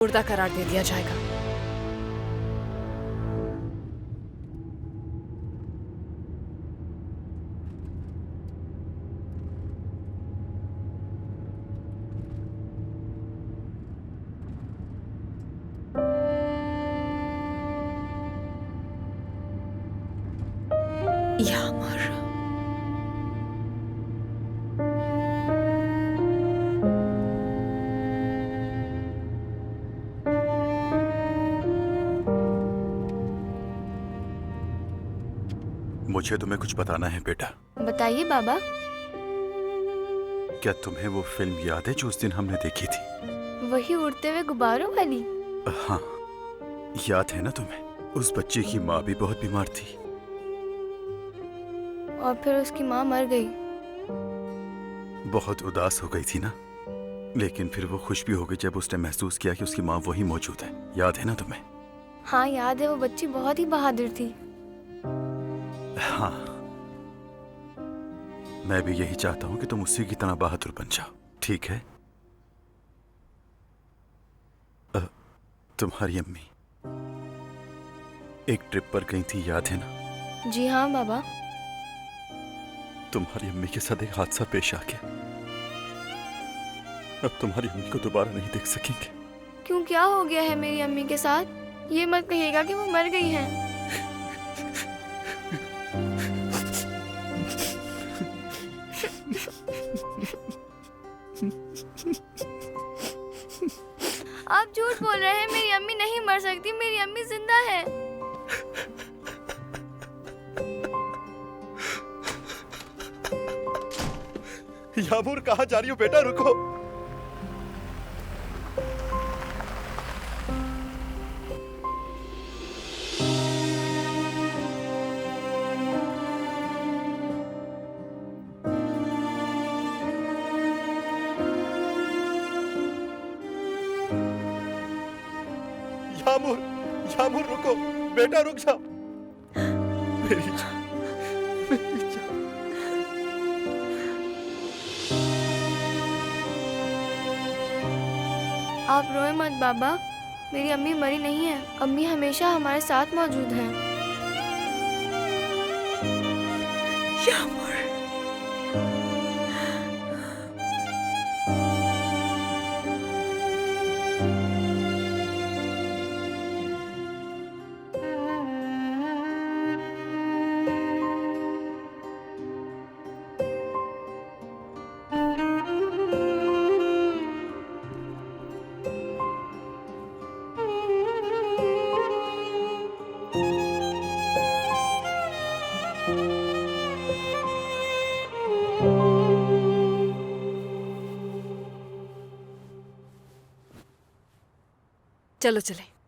मुर्दा करार दे दिया जाएगा। यामर, मुझे तुम्हें कुछ बताना है बेटा। बताइए बाबा। क्या तुम्हें वो फिल्म याद है जो उस दिन हमने देखी थी? वही उड़ते हुए गुब्बारों वाली? हाँ, याद है ना तुम्हें? उस बच्चे की माँ भी बहुत बीमार थी। और फिर उसकी माँ मर गई। बहुत उदास हो गई थी ना, लेकिन फिर वो खुश भी हो गई जब उसने महसूस किया कि उसकी माँ वही मौजूद है। याद है ना तुम्हें? हाँ याद है, वो बच्ची बहुत ही बहादुर थी। हाँ, मैं भी यही चाहता हूँ कि तुम उसी की तरह बहादुर बन जाओ, ठीक है? तुम्हारी अम्मी एक ट्रिप पर गई थी, याद है ना? जी हाँ बाबा। तुम्हारी अम्मी के साथ एक हादसा पेश आ गया। अब तुम्हारी अम्मी को दोबारा नहीं देख सकेंगे। क्यों, क्या हो गया है मेरी अम्मी के साथ? ये मत कहिएगा कि वो मर गई हैं। आप झूठ बोल रहे हैं, मेरी अम्मी नहीं मर सकती, मेरी अम्मी जिंदा है। यामूर, कहाँ जा रही हो बेटा? रुको। यामूर, यामूर रुको, बेटा रुक जाओ। मेरी जान, मेरी जान। आप रोए मत बाबा, मेरी अम्मी मरी नहीं है। अम्मी हमेशा हमारे साथ मौजूद हैं। यामर, चलो चले।